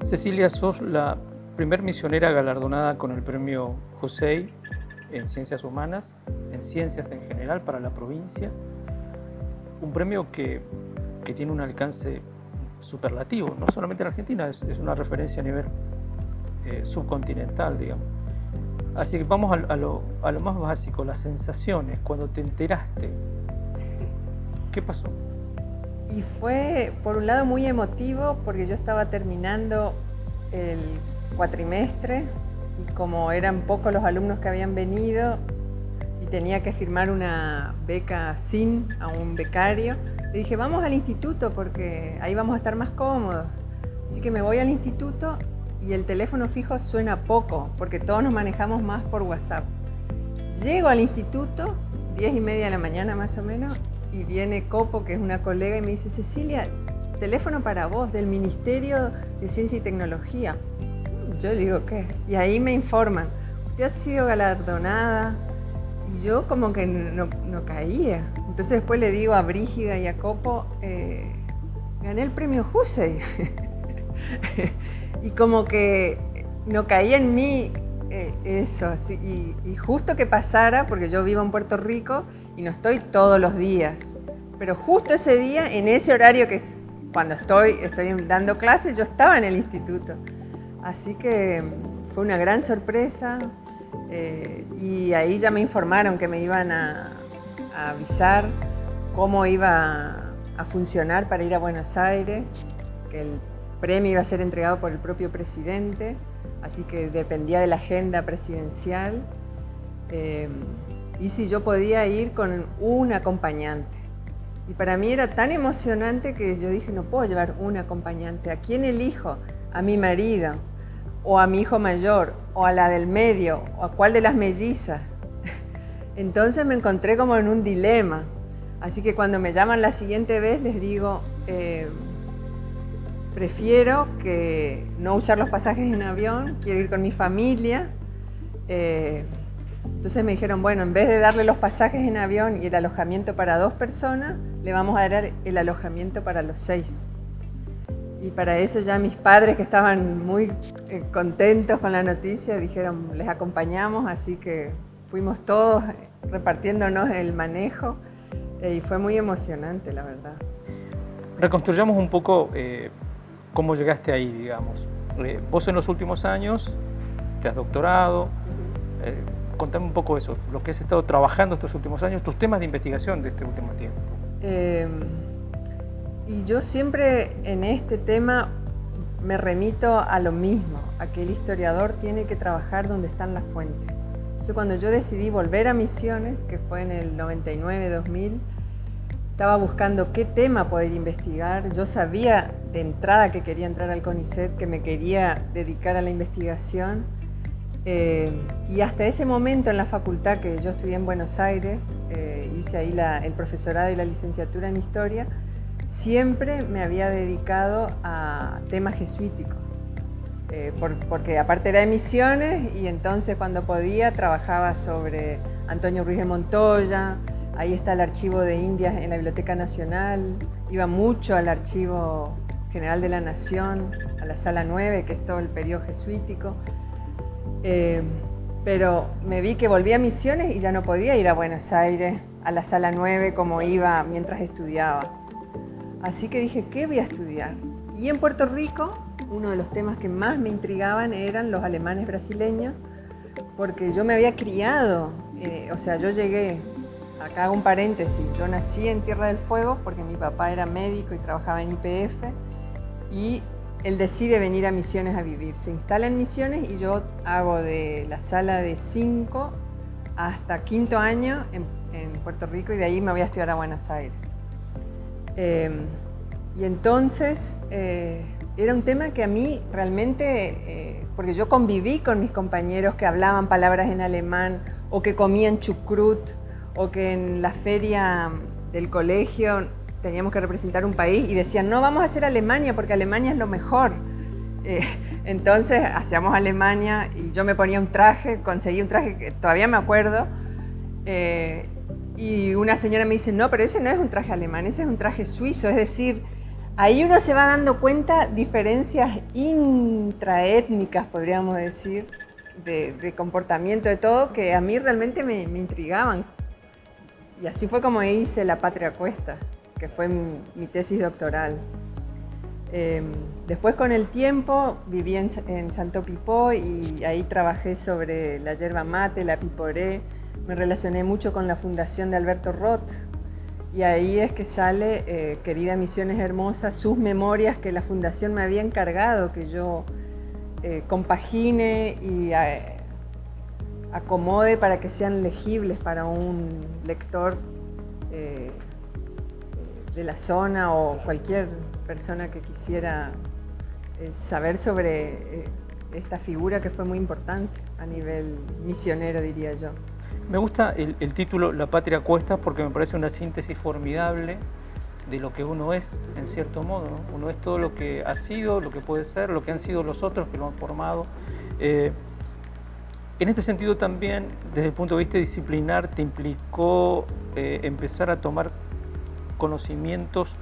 Cecilia, sos la primer misionera galardonada con el premio Josey en Ciencias Humanas, en Ciencias en general para la provincia. Un premio que tiene un alcance superlativo, no solamente en Argentina, es una referencia a nivel subcontinental, digamos. Así que vamos a lo más básico, las sensaciones, cuando te enteraste. ¿Qué pasó? Y fue, por un lado, muy emotivo porque yo estaba terminando el cuatrimestre y como eran pocos los alumnos que habían venido y tenía que firmar una beca SIN a un becario, le dije, vamos al instituto porque ahí vamos a estar más cómodos. Así que me voy al instituto y el teléfono fijo suena poco porque todos nos manejamos más por WhatsApp. Llego al instituto, 10:30 de la mañana más o menos, y viene Copo, que es una colega, y me dice, Cecilia, teléfono para vos, del Ministerio de Ciencia y Tecnología. Yo digo, ¿qué? Y ahí me informan, usted ha sido galardonada, y yo como que no caía. Entonces después le digo a Brígida y a Copo, gané el premio Josey. Y como que no caía en mí eso, así, y justo que pasara, porque yo vivo en Puerto Rico y no estoy todos los días, pero justo ese día, en ese horario que es cuando estoy dando clases, yo estaba en el instituto. Así que fue una gran sorpresa y ahí ya me informaron que me iban a avisar cómo iba a funcionar para ir a Buenos Aires, que el premio iba a ser entregado por el propio presidente, así que dependía de la agenda presidencial. Y si yo podía ir con un acompañante. Y para mí era tan emocionante que yo dije, no puedo llevar un acompañante. ¿A quién elijo? ¿A mi marido? ¿O a mi hijo mayor? ¿O a la del medio? ¿O a cuál de las mellizas? Entonces me encontré como en un dilema. Así que cuando me llaman la siguiente vez les digo, prefiero que no usar los pasajes en avión, quiero ir con mi familia. Entonces me dijeron, bueno, en vez de darle los pasajes en avión y el alojamiento para 2 personas, le vamos a dar el alojamiento para los 6. Y para eso ya mis padres, que estaban muy contentos con la noticia, dijeron, les acompañamos, así que fuimos todos repartiéndonos el manejo y fue muy emocionante, la verdad. Reconstruyamos un poco cómo llegaste ahí, digamos. Vos en los últimos años te has doctorado. Contame un poco eso, lo que has estado trabajando estos últimos años, tus temas de investigación de este último tiempo. Y yo siempre en este tema me remito a lo mismo, a que el historiador tiene que trabajar donde están las fuentes. Entonces cuando yo decidí volver a Misiones, que fue en el 99-2000, estaba buscando qué tema poder investigar. Yo sabía de entrada que quería entrar al CONICET, que me quería dedicar a la investigación. Y hasta ese momento en la facultad que yo estudié en Buenos Aires, hice ahí el profesorado y la licenciatura en Historia, siempre me había dedicado a temas jesuíticos, porque aparte era de Misiones y entonces cuando podía trabajaba sobre Antonio Ruiz de Montoya, ahí está el Archivo de Indias en la Biblioteca Nacional, iba mucho al Archivo General de la Nación, a la Sala 9, que es todo el periodo jesuítico. Pero me vi que volví a Misiones y ya no podía ir a Buenos Aires, a la Sala 9, como iba mientras estudiaba. Así que dije, ¿qué voy a estudiar? Y en Puerto Rico, uno de los temas que más me intrigaban eran los alemanes brasileños, porque yo me había criado, yo llegué, acá hago un paréntesis, yo nací en Tierra del Fuego porque mi papá era médico y trabajaba en YPF, y él decide venir a Misiones a vivir. Se instala en Misiones y yo hago de la sala de 5 hasta 5º año en Puerto Rico y de ahí me voy a estudiar a Buenos Aires. Y entonces era un tema que a mí realmente, porque yo conviví con mis compañeros que hablaban palabras en alemán o que comían chucrut o que en la feria del colegio teníamos que representar un país y decían, no, vamos a hacer Alemania porque Alemania es lo mejor. Entonces hacíamos Alemania y yo me ponía un traje, conseguí un traje que todavía me acuerdo, y una señora me dice, no, pero ese no es un traje alemán, ese es un traje suizo. Es decir, ahí uno se va dando cuenta diferencias intraétnicas, podríamos decir, de comportamiento, de todo, que a mí realmente me intrigaban. Y así fue como hice La Patria Cuesta, que fue mi tesis doctoral. Después, con el tiempo, viví en Santo Pipó y ahí trabajé sobre la yerba mate, la piporé. Me relacioné mucho con la fundación de Alberto Roth y ahí es que sale Querida Misiones Hermosas, sus memorias que la fundación me había encargado que yo compagine y acomode para que sean legibles para un lector de la zona o cualquier persona que quisiera saber sobre esta figura que fue muy importante a nivel misionero, diría yo. Me gusta el título La Patria Cuesta porque me parece una síntesis formidable de lo que uno es, en cierto modo, ¿no? Uno es todo lo que ha sido, lo que puede ser, lo que han sido los otros que lo han formado. En este sentido también, desde el punto de vista disciplinar, te implicó empezar a tomar conocimientos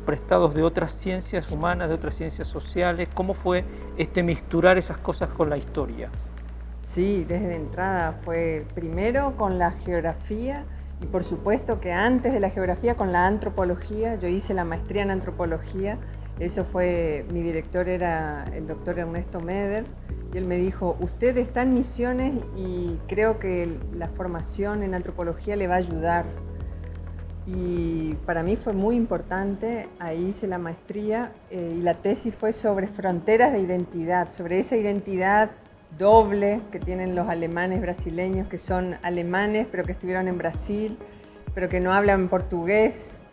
prestados de otras ciencias humanas, de otras ciencias sociales. ¿Cómo fue misturar esas cosas con la historia? Sí, desde entrada fue primero con la geografía y por supuesto que antes de la geografía con la antropología. Yo hice la maestría en antropología, eso fue, mi director era el doctor Ernesto Meder y él me dijo, usted está en Misiones y creo que la formación en antropología le va a ayudar. Y para mí fue muy importante, ahí hice la maestría y la tesis fue sobre fronteras de identidad, sobre esa identidad doble que tienen los alemanes brasileños, que son alemanes pero que estuvieron en Brasil, pero que no hablan portugués,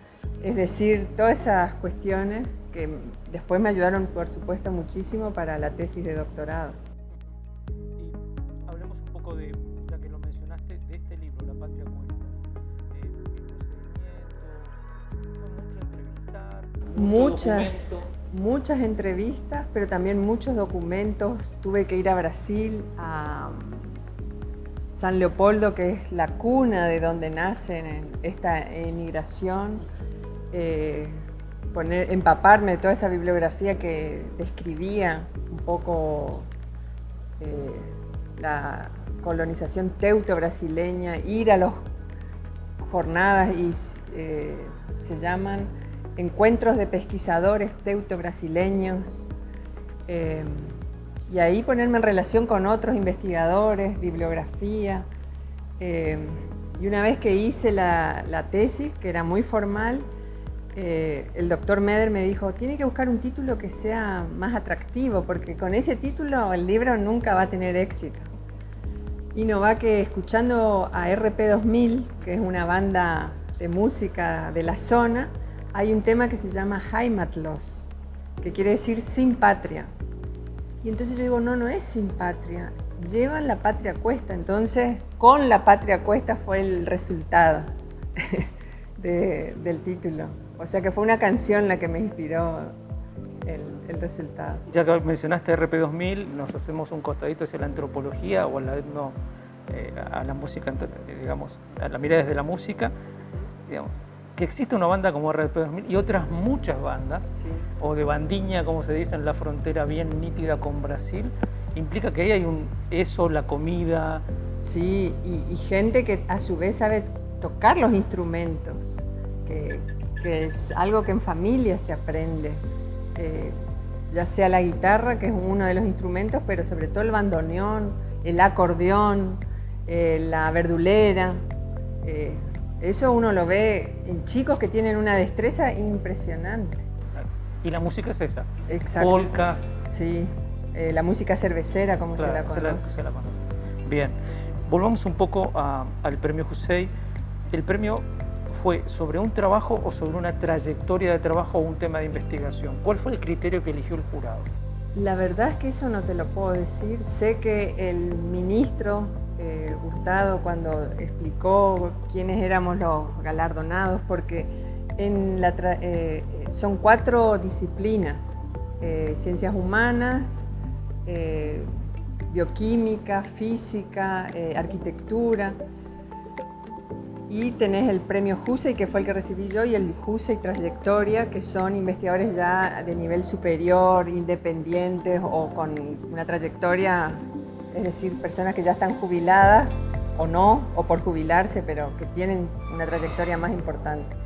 es decir, todas esas cuestiones que después me ayudaron, por supuesto, muchísimo para la tesis de doctorado. Y hablemos un poco de, ya que lo mencionaste, de este libro, La Patria Cuesta. El procedimiento, fue mucho entrevistar, muchas entrevistas, pero también muchos documentos. Tuve que ir a Brasil, a San Leopoldo, que es la cuna de donde nace esta emigración, empaparme de toda esa bibliografía que describía un poco la colonización teuto-brasileña, ir a las jornadas y se llaman encuentros de pesquisadores teuto-brasileños, y ahí ponerme en relación con otros investigadores, bibliografía. Y una vez que hice la tesis, que era muy formal, el doctor Meder me dijo, tiene que buscar un título que sea más atractivo, porque con ese título el libro nunca va a tener éxito. Y no va que escuchando a RP2000, que es una banda de música de la zona, hay un tema que se llama Heimatlos, que quiere decir sin patria. Y entonces yo digo, no es sin patria, llevan la patria a cuesta. Entonces, con la patria a cuesta fue el resultado del título. O sea que fue una canción la que me inspiró el resultado. Ya que mencionaste RP2000, nos hacemos un costadito hacia la antropología o a la música, digamos, a la mirada desde la música, digamos, que existe una banda como RP2000 y otras muchas bandas, sí, o de bandiña, como se dice en la frontera bien nítida con Brasil, implica que ahí hay la comida. Sí, y gente que a su vez sabe tocar los instrumentos, que es algo que en familia se aprende, ya sea la guitarra, que es uno de los instrumentos, pero sobre todo el bandoneón, el acordeón, la verdulera. Eso uno lo ve en chicos que tienen una destreza impresionante. Y la música es esa. Exacto. Polcas. Sí, la música cervecera, como claro, se la conoce. Se la conoce. Bien, volvamos un poco al premio Hussein. ¿El premio fue sobre un trabajo o sobre una trayectoria de trabajo o un tema de investigación? ¿Cuál fue el criterio que eligió el jurado? La verdad es que eso no te lo puedo decir. Sé que el ministro Hurtado, cuando explicó quiénes éramos los galardonados, porque son 4 disciplinas ciencias humanas, bioquímica, física, arquitectura. Y tenés el premio Hussey, que fue el que recibí yo, y el Hussey Trayectoria, que son investigadores ya de nivel superior, independientes o con una trayectoria, es decir, personas que ya están jubiladas o no, o por jubilarse, pero que tienen una trayectoria más importante.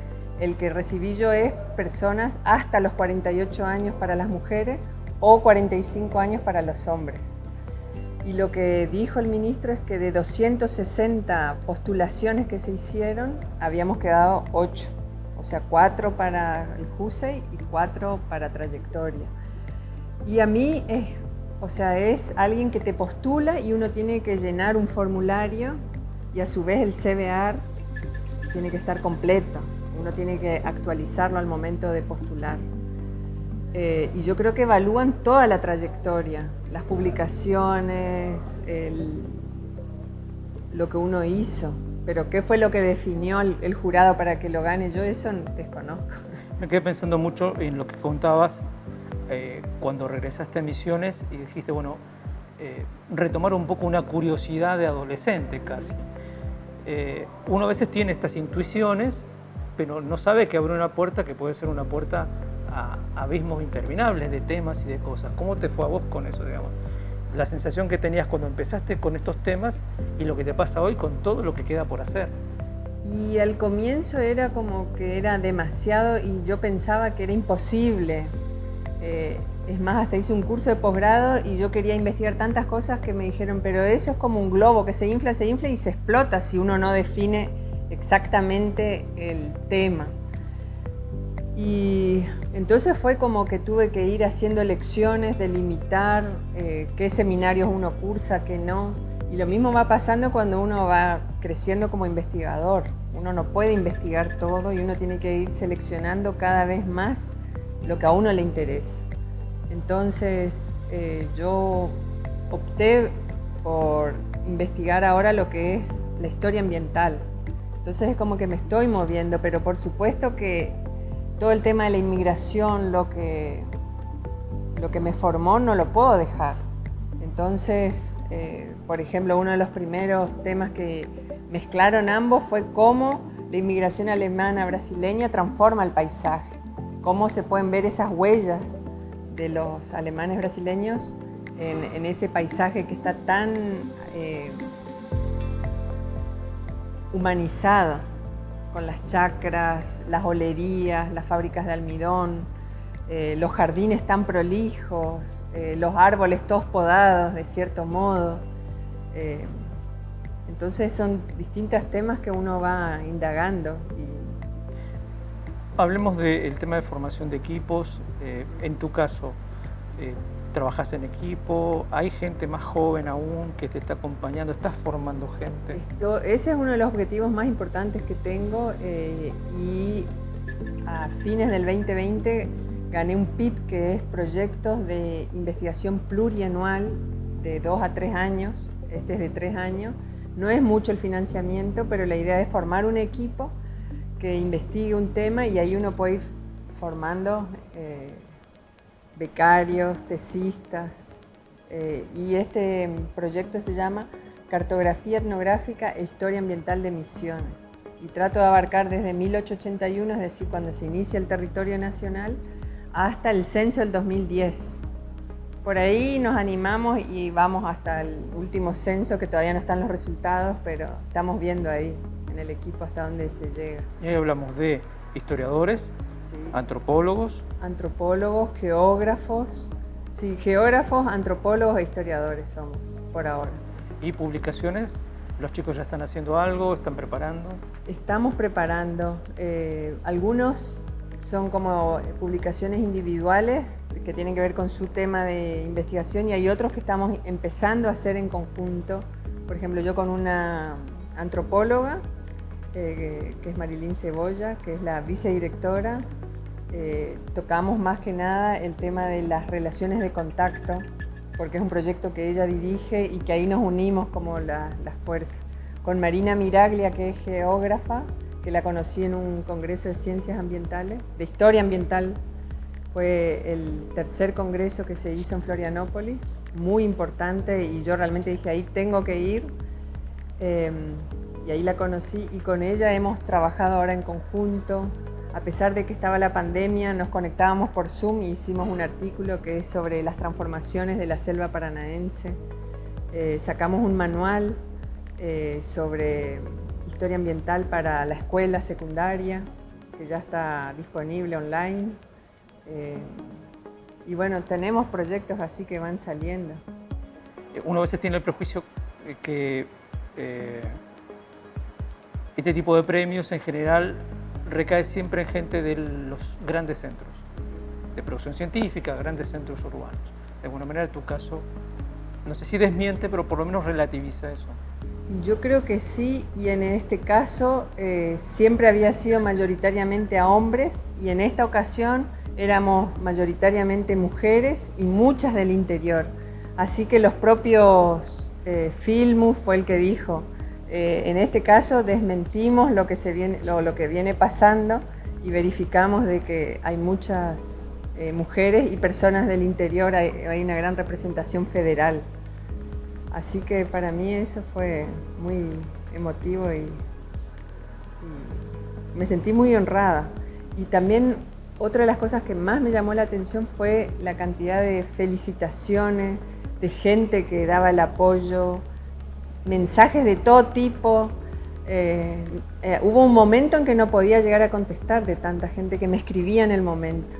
El que recibí yo es personas hasta los 48 años para las mujeres o 45 años para los hombres. Y lo que dijo el ministro es que de 260 postulaciones que se hicieron, habíamos quedado 8. O sea, 4 para el Hussey y 4 para trayectoria. Y a mí es alguien que te postula y uno tiene que llenar un formulario y a su vez el CVR tiene que estar completo. Uno tiene que actualizarlo al momento de postular. Y yo creo que evalúan toda la trayectoria, las publicaciones, lo que uno hizo. Pero ¿qué fue lo que definió el jurado para que lo gane? Yo eso desconozco. Me quedé pensando mucho en lo que contabas cuando regresaste a Misiones y dijiste, bueno, retomar un poco una curiosidad de adolescente casi. Uno a veces tiene estas intuiciones, pero no sabe que abre una puerta que puede ser una puerta a abismos interminables de temas y de cosas. ¿Cómo te fue a vos con eso, digamos? La sensación que tenías cuando empezaste con estos temas y lo que te pasa hoy con todo lo que queda por hacer. Y al comienzo era como que era demasiado y yo pensaba que era imposible. Es más, hasta hice un curso de posgrado y yo quería investigar tantas cosas que me dijeron, pero eso es como un globo que se infla y se explota si uno no define exactamente el tema. Y entonces fue como que tuve que ir haciendo lecciones, delimitar qué seminarios uno cursa, qué no. Y lo mismo va pasando cuando uno va creciendo como investigador. Uno no puede investigar todo y uno tiene que ir seleccionando cada vez más lo que a uno le interesa. Entonces yo opté por investigar ahora lo que es la historia ambiental. Entonces es como que me estoy moviendo, pero por supuesto que todo el tema de la inmigración, lo que me formó, no lo puedo dejar. Entonces, por ejemplo, uno de los primeros temas que mezclaron ambos fue cómo la inmigración alemana brasileña transforma el paisaje, cómo se pueden ver esas huellas de los alemanes brasileños en ese paisaje que está tan humanizado, con las chacras, las olerías, las fábricas de almidón, los jardines tan prolijos, los árboles todos podados de cierto modo. Entonces son distintos temas que uno va indagando. Hablemos del tema de formación de equipos. En tu caso, ¿trabajas en equipo? ¿Hay gente más joven aún que te está acompañando? ¿Estás formando gente? Ese es uno de los objetivos más importantes que tengo y a fines del 2020 gané un PIP, que es Proyectos de Investigación Plurianual de 2 a 3 años. Este es de 3 años. No es mucho el financiamiento, pero la idea es formar un equipo que investigue un tema y ahí uno puede ir formando becarios, tesistas, y este proyecto se llama Cartografía Etnográfica e Historia Ambiental de Misiones y trato de abarcar desde 1881, es decir, cuando se inicia el territorio nacional, hasta el censo del 2010. Por ahí nos animamos y vamos hasta el último censo, que todavía no están los resultados, pero estamos viendo ahí en el equipo hasta dónde se llega. Y ahí hablamos de historiadores, sí, antropólogos, geógrafos, sí, geógrafos, antropólogos e historiadores somos por ahora. ¿Y publicaciones? ¿Los chicos ya están haciendo algo? ¿Están preparando? Estamos preparando. Algunos son como publicaciones individuales que tienen que ver con su tema de investigación y hay otros que estamos empezando a hacer en conjunto. Por ejemplo, yo con una antropóloga, que es Marilyn Cebolla, que es la vicedirectora, tocamos más que nada el tema de las relaciones de contacto, porque es un proyecto que ella dirige y que ahí nos unimos como las fuerzas. Con Marina Miraglia, que es geógrafa, que la conocí en un congreso de ciencias ambientales, de historia ambiental, Fue el tercer congreso que se hizo en Florianópolis, muy importante, y yo realmente dije, ahí tengo que ir. Y ahí la conocí y con ella hemos trabajado ahora en conjunto. A pesar de que estaba la pandemia, nos conectábamos por Zoom y hicimos un artículo que es sobre las transformaciones de la selva paranaense. Sacamos un manual sobre historia ambiental para la escuela secundaria, que ya está disponible online. Y bueno, tenemos proyectos así que van saliendo. Uno a veces tiene el prejuicio que este tipo de premios en general recae siempre en gente de los grandes centros de producción científica, grandes centros urbanos. De alguna manera, en tu caso, no sé si desmiente, pero por lo menos relativiza eso. Yo creo que sí, y en este caso siempre había sido mayoritariamente a hombres, y en esta ocasión éramos mayoritariamente mujeres y muchas del interior. Así que los propios Filmus fue el que dijo, en este caso desmentimos lo que viene pasando y verificamos de que hay muchas mujeres y personas del interior, hay una gran representación federal. Así que para mí eso fue muy emotivo y me sentí muy honrada. Y también otra de las cosas que más me llamó la atención fue la cantidad de felicitaciones, de gente que daba el apoyo, mensajes de todo tipo. Hubo un momento en que no podía llegar a contestar de tanta gente que me escribía en el momento.